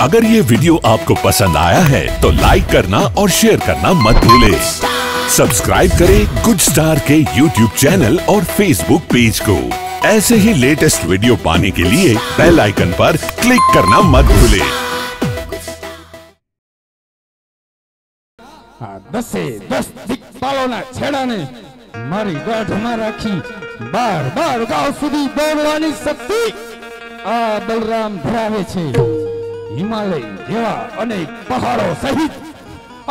अगर ये वीडियो आपको पसंद आया है तो लाइक करना और शेयर करना मत भूलें। सब्सक्राइब करें गुड स्टार के यूट्यूब चैनल और फेसबुक पेज को। ऐसे ही लेटेस्ट वीडियो पाने के लिए बेल आइकन पर क्लिक करना मत भूलें। 10 दिक्पालोना छेડાને મારી ગાઢમાં રાખી 12 ગાંવ સુધી દોડવાની શક્તિ આ બલરામ ધરાવે છે। હિમાલય જેવા અનેક પહાડો સહિત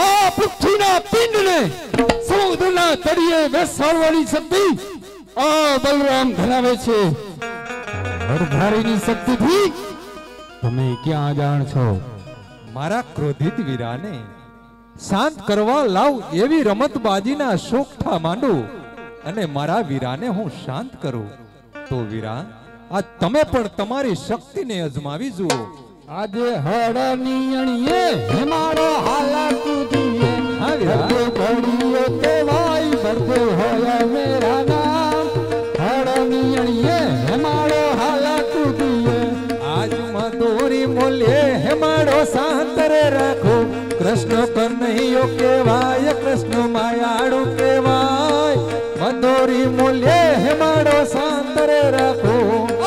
આ પૃથ્વીના પિંડને સમુદ્રના તળિયે બેસાડવાની શક્તિ આ બલરામ ધરાવે છે। હરધારીની શક્તિથી તમે ક્યાં જાણ છો? મારા ક્રોધિત વીરાને શાંત કરવા લાવ એવી રમતબાજીના શોખઠા માંડો અને મારા વીરાને હું શાંત કરું। તો વીરા આ તમે પણ તમારી શક્તિને અજમાવી જુઓ। આજે હળની અણીએ હેમાડો હાલાકુદીએ હા વીરા ઘડીઓ કેવાય ભરતે હોય મેરા નામ। હળની અણીએ હેમાડો હાલાકુદીએ આજ મધુરી મોલે હેમાડો શાંત રે રાખો। कृष्ण कन्हैयो केवाय कृष्ण मायाड़ू केवाय मधुरी मूल्य हेमाड़ो शांत रे रखो।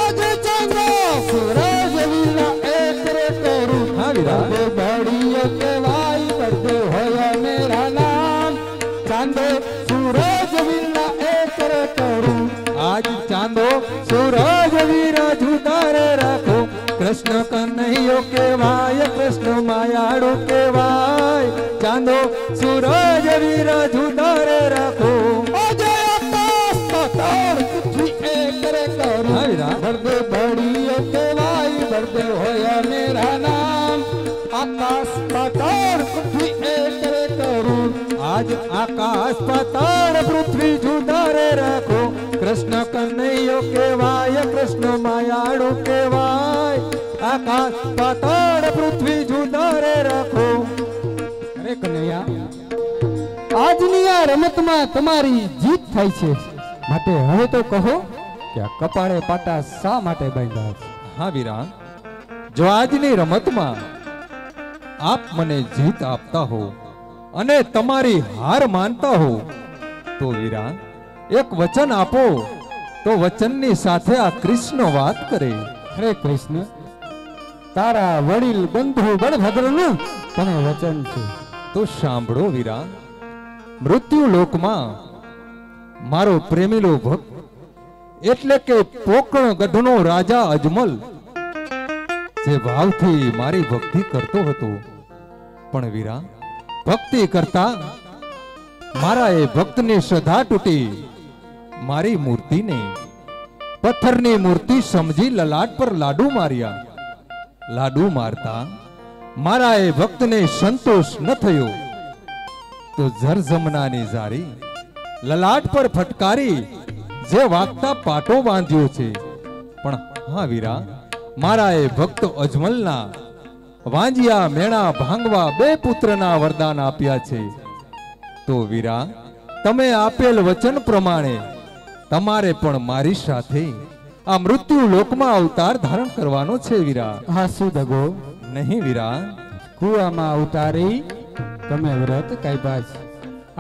आज चंद्र सूरज वीरा एक रे करू हाँ वीरा बड़ियो केवाय बढ़ते होया मेरा नाम। चांदो सूरज वीरा एक रे करू आज चांदो सूरज वीरा जुदा रे रखो। कृष्ण कन्हैयो केवाय कृष्ण मायाड़ू केवाय चांदो सूरज वीरा जुदा रे रखो। अजय आकाश पाताल पृथ्वी एक रे करू बढ़ते बड़ियो केवाय बढ़ते होया मेरा नाम। आकाश पाताल पृथ्वी एक रे करू आज आकाश पाताल पृथ्वी जुदा रे रखो। कृष्ण कन्हैयो केवाय कृष्ण मायाड़ू केवाय आकाश पाताल पृथ्वी जुदा रे रखो। अरे कन्हैया આજની આ રમતમાં તમારી જીત થઈ છે માટે હવે તો કહો કે આ કપાળે પાટા શા માટે બાંધ્યા છે? હા વીરા જો આજની રમતમાં આપ મને જીત આપતા હો અને તમારી હાર માનતા હો તો વીરા એક વચન આપો તો વચનની સાથે આ કૃષ્ણ વાત કરે। હરે કૃષ્ણ તારા વડીલ બંધુ બળભદ્રનું તને વચન છે તો સાંભળો વીરા। મૃત્યુ લોકમાં મારો પ્રેમીલો ભક્ત એટલે કે પોકણ ગઢનો રાજા અજમલ જે ભાવથી મારી ભક્તિ કરતો હતો પણ વીરા ભક્તિ કરતા મારા એ ભક્તની શ્રદ્ધા તૂટી મારી મૂર્તિને પથ્થરની મૂર્તિ સમજી લલાટ પર લાડુ માર્યા। લાડુ મારતા મારા એ ભક્તને સંતોષ ન થયો તો જરજમનાની જારી લલાટ પર ફટકારી જે વાગતા પાટો બાંધ્યો છે। પણ હા વીરા મારા એ ભક્ત અજમલના વાંજિયા મેણા ભાંગવા બે પુત્રના વરદાન આપ્યા છે। તો વીરા તમે આપેલ વચન પ્રમાણે તમારે પણ મારી સાથે આ મૃત્યુ લોકમાં અવતાર ધારણ કરવાનો છે વીરા। હા શું દગો નહીં વીરા કુવામાં ઉતારી તમે વ્રત કાપ્યા છે।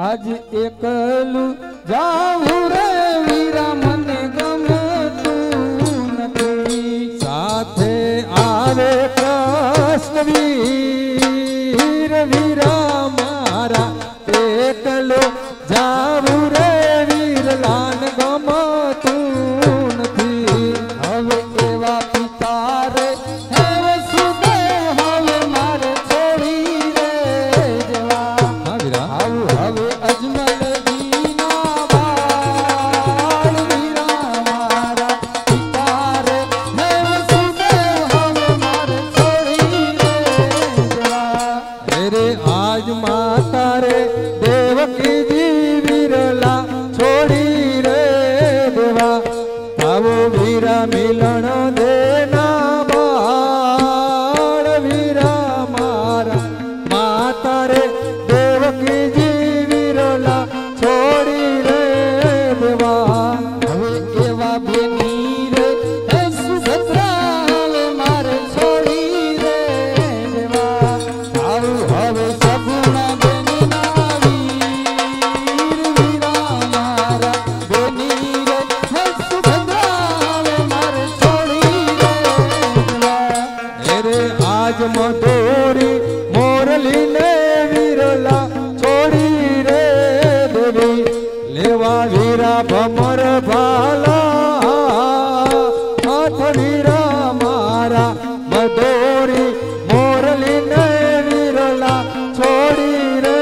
આજ એકલું જાવું રે વીરા મને ગમતું નથી સાથે આવે કૃષ્ણ વીર વીરા મારા એકલો જાવું રે વીર લાન ગમતું નથી। હવે એવા પિતા રે હવે સુદે હવે મારે છોડી રે જવા। હા વીરા હવે અજમલ દીના બાળ વીરા મારા પિતા રે હવે સુદે હવે મારે છોડી રે જવા। रे आज माता रे देवकी जी वीर રે આજ મધોરી મોરલી ને વિરલા છોડી રે દેવી લેવા વીરા ભમર ભાલા હાથ વીરા મારા મધોરી મોરલી ને વિરલા છોડી રે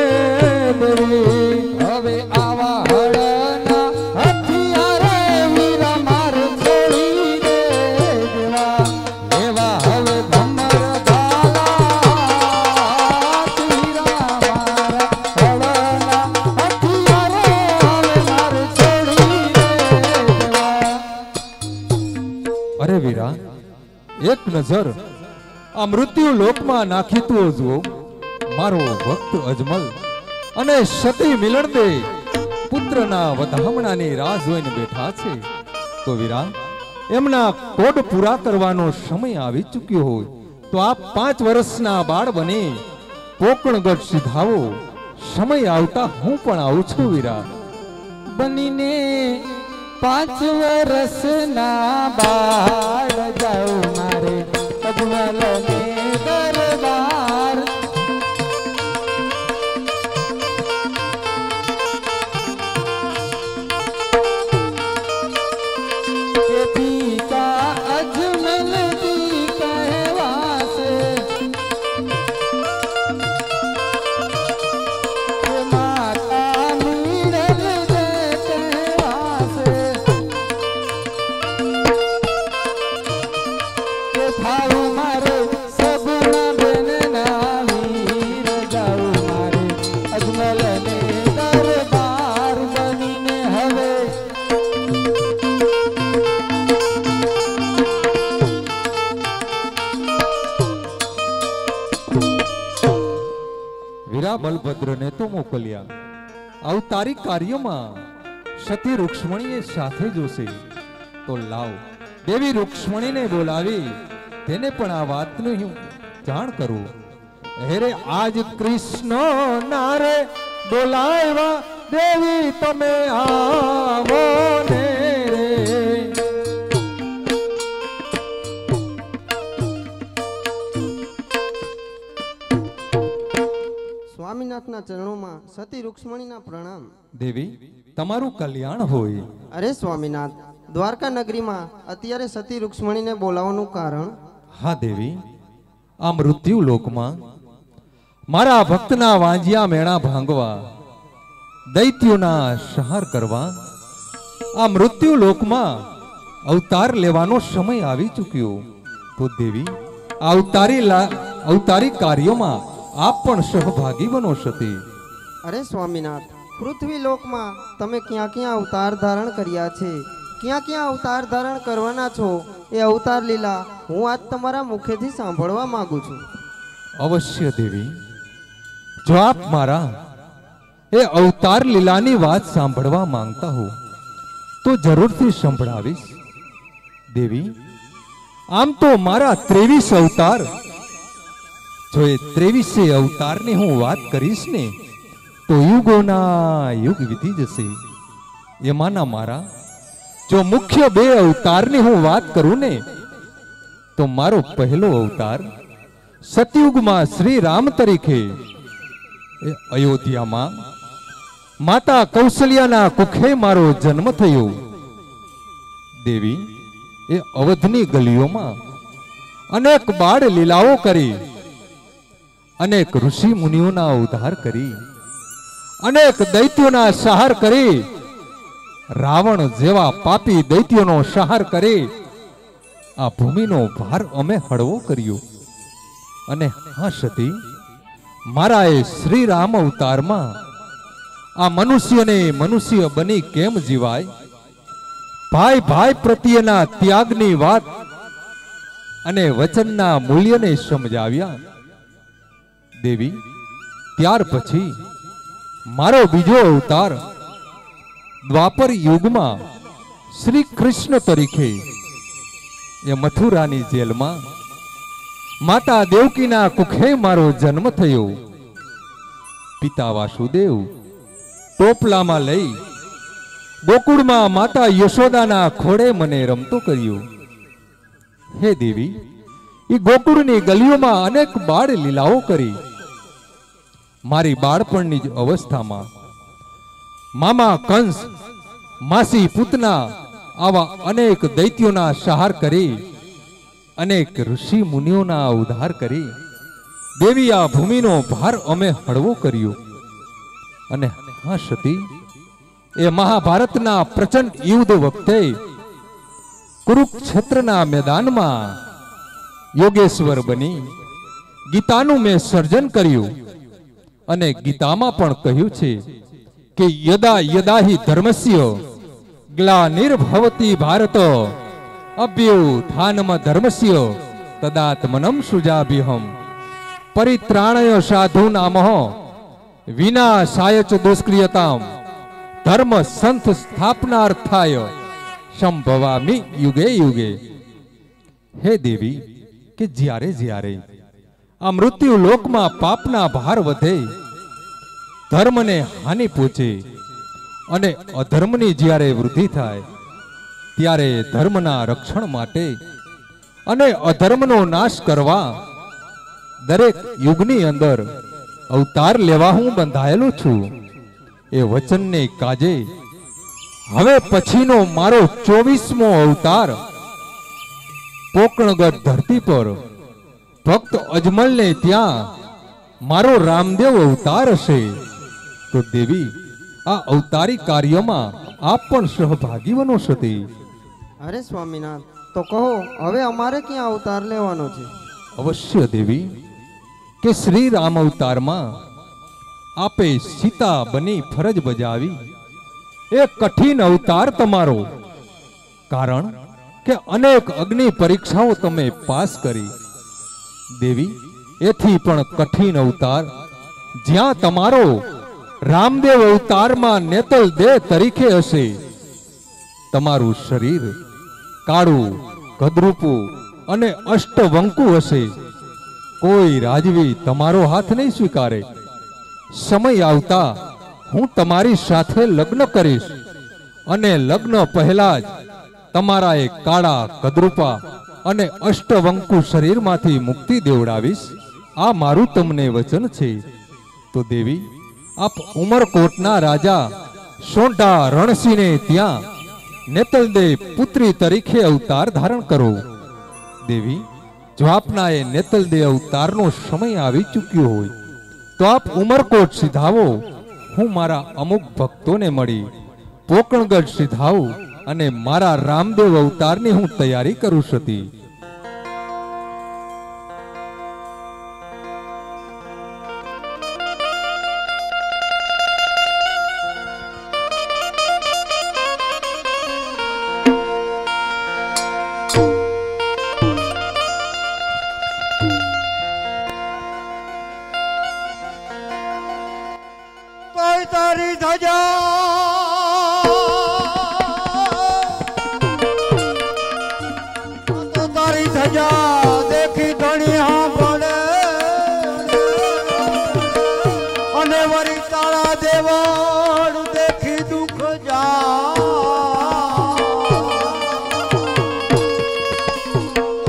દેવી હવે આવા હળના હથિયારે વીરા માર છોડી દે દેવા એવા હવે ભમર ભાલા વીરા મારા હળના હથિયારે હવે માર છોડી દે દેવા. અરે વીરા એક નજર આ મૃત્યુ લોકમાં નાખી તો જુઓ મારો ભક્ત અજમલ અને સતી મિલન દે પુત્રના વધામણાની રાહ જોઈને બેઠા છે. તો વીરા એમના કોડ પૂરા કરવાનો સમય આવી ચૂક્યો હોય તો આપ 5 વર્ષના બાળ બની પોકણગઢ સીધાવો. સમય આવતા હું પણ આવું છું વીરા. બનીને 5 વર્ષના બાળ જાઉં મારે અજમલ ને દરબાર. કે પિતા અજમલ જી કહેવાશે કે માતા મીરલ જે કહેવાશે કે થાવું મારે સબના બેનના વીર જાઉં મારે અજમલ ને દરબાર. બનીને હવે વીરા બલભદ્રને તો મોકલ્યા અવતારી કાર્યમાં સતી રૂક્ષ્મણીએ સાથે જોશે તો લાવ દેવી રૂક્ષ્મણીને બોલાવી તેને પણ આ વાતનું હું જાણ કરું. હેરે આજ કૃષ્ણ નારે બોલાવ્યા દેવી તમે આવો ને રે. સ્વામીનાથના ચરણોમાં સતી રૂક્ષ્મણીના પ્રણામ. દેવી તમારું કલ્યાણ હોય. અરે સ્વામીનાથ, દ્વારકા નગરીમાં અત્યારે સતી રૂક્ષ્મણીને બોલાવવાનું કારણ? હા દેવી, આ મૃત્યુ લોકમાં મારા ભક્તના વાંજિયા મેણા ભાંગવા, દૈત્યોના સંહાર કરવા આ મૃત્યુ લોકમાં અવતાર લેવાનો સમય આવી ચૂક્યો. તો દેવી આ અવતારી કાર્યોમાં આપ પણ સહભાગી બનો સતી. અરે સ્વામીનાથ, પૃથ્વી લોકમાં તમે ક્યાં ક્યાં અવતાર ધારણ કર્યા છે, ક્યાં ક્યાં અવતાર ધારણ કરવાના છો, એ અવતાર લીલા હું આજ તમારા મુખેથી સાંભળવા માંગુ છું. અવશ્ય દેવી, જો આપ મારા એ અવતાર લીલાની વાત સાંભળવા માંગતા હો તો જરૂરથી સંભળાવીશ. દેવી, આમ તો મારા 23 અવતાર, જો એ 23 અવતારની હું વાત કરીશ ને તો યુગોના યુગ વીતી જશે. એમાંના મારા જો મુખ્ય 2 અવતારની હું વાત કરું ને તો મારો પહેલો અવતાર સતયુગમાં શ્રી રામ તરીકે એ અયોધ્યામાં માતા કૌશલ્યાના કુખે મારો જન્મ થયો. દેવી, એ અવધની ગલીઓમાં અનેક બાળ લીલાઓ કરી, અનેક ઋષિ મુનિઓના ઉદ્ધાર કરી, અનેક દૈત્યોના સંહાર કરી, રાવણ જેવા પાપી દૈત્યોનો સંહાર કરી આ ભૂમિનો ભાર અમે હળવો કર્યો. અને હા સતી, મારા એ શ્રી રામ અવતારમાં આ મનુષ્યને મનુષ્ય બની કેમ જીવાય, ભાઈ ભાઈ પ્રત્યેના ત્યાગની વાત અને વચનના મૂલ્યને સમજાવ્યા. દેવી, ત્યાર પછી મારો બીજો અવતાર દ્વાપર યુગમાં શ્રી કૃષ્ણ તરીકે એ મથુરાની જેલમાં માતા દેવકીના કુખે મારો જન્મ થયો. પિતા વાસુદેવ ટોપલામાં લઈ ગોકુળમાં માતા યશોદાના ખોડે મને રમતો કર્યો. હે દેવી, એ ગોકુળની ગલીઓમાં અનેક બાળ લીલાઓ કરી. મારી બાળપણની જ અવસ્થામાં મામા કંસ, માસી પૂતના આવા અનેક દૈત્યોના સહાર કરી, અનેક ઋષિ મુનિઓના ઉદ્ધાર કરી દેવી આ ભૂમિનો ભાર અમે હળવો કર્યો. અને હા સતી, એ મહાભારતના પ્રચંડ યુદ્ધ વખતે કુરુક્ષેત્રના મેદાનમાં યોગેશ્વર બની ગીતાનું મેં સર્જન કર્યું. અને ગીતામાં પણ કહ્યું છે કે યદા યદા હિ ધર્મસ્ય ગ્લાનિર્ભવતિ ભારત અભ્યુત્થાનમ ધર્મસ્ય તદાત્મનમ સૃજાભ્યહમ પરિત્રાણય સાધૂનામઃ વિનાશાય ચ દુષ્ક્રિયતામ ધર્મ સંત સ્થાપનાર્થાય સંભવામિ યુગે યુગે. હે દેવી, કે જ્યારે જ્યારે આ મૃત્યુ લોકમાં પાપના ભાર વધે, ધર્મને હાનિ પહોંચે અને અધર્મની જ્યારે વૃદ્ધિ થાય, ત્યારે ધર્મના રક્ષણ માટે અને અધર્મનો નાશ કરવા દરેક યુગની અંદર અવતાર લેવા હું બંધાયેલો છું. એ વચનને કાજે હવે પછીનો મારો 24મો અવતાર પોકણગઢ ધરતી પર ભક્ત અજમલને ત્યાં મારો રામદેવ અવતાર હશે. તો દેવી, આ અવતારી કાર્યમાં આપ પણ સહભાગી બનો સતી. અરે સ્વામિનાથ, તો કહો હવે અમારે ક્યાં અવતાર લેવાનો છે? અવશ્ય દેવી, કે શ્રી રામ અવતારમાં આપે સીતા બની ફરજ બજાવી. એ કઠિન અવતાર તમારો, કારણ કે અનેક અગ્નિ પરીક્ષાઓ તમે પાસ કરી. દેવી, એથી પણ કઠિન અવતાર જ્યાં તમારો રામદેવ અવતારમાં નેતલ દેહ તરીકે હશે. તમારું શરીર કાળું, ગદરૂપું અને અષ્ટવંકુ હશે. કોઈ રાજવી તમારો હાથ નહીં સ્વીકારે. સમય આવતા હું તમારી સાથે લગ્ન કરીશ અને લગ્ન પહેલા જ તમારા એ કાળા, કદરૂપા અને અષ્ટવંકુ શરીરમાંથી મુક્તિ દેવડાવીશ. આ મારું તમને વચન છે. તો દેવી, આપ ઉમરકોટના રાજા સોંઢા રણસિંહને ત્યાં નેતલદેવ પુત્રી તરીકે અવતાર ધારણ કરો. દેવી, જો આપના એ નેતલદેવ અવતારનો સમય આવી ચૂક્યો હોય તો આપ ઉમરકોટ સિધાવો. હું મારા અમુક ભક્તોને મળી પોકણગઢ સિધાવું અને મારા રામદેવ અવતારની હું તૈયારી કરું સતી. તારી ધજા તો તારી ધજા દેખી ધણિયા પડે અને વરી તાળા દેવળ દેખી દુઃખ જા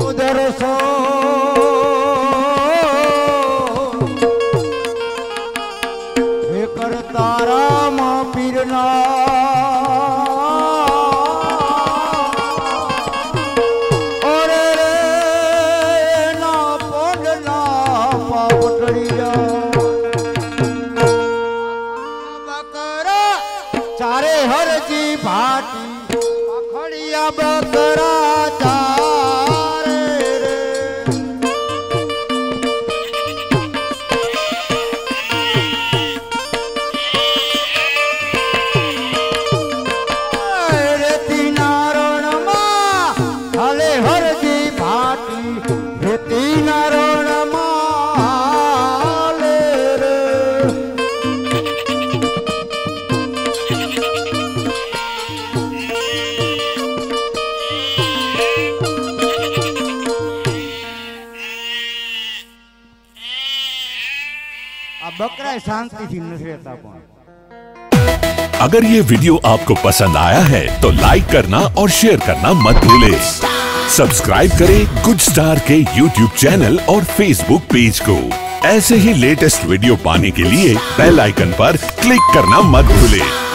ઉદરસો તારા પીરના ઓરે રે ના પોંડના પાપટડિયા બકરા ચારે હરજી ભાટી ખડિયા બકરા ચારે રે बकरा शांति थी नहीं रहता। अगर ये वीडियो आपको पसंद आया है तो लाइक करना और शेयर करना मत भूलें। सब्सक्राइब करें गुड स्टार के यूट्यूब चैनल और फेसबुक पेज को। ऐसे ही लेटेस्ट वीडियो पाने के लिए बेल आइकन पर क्लिक करना मत भूलें।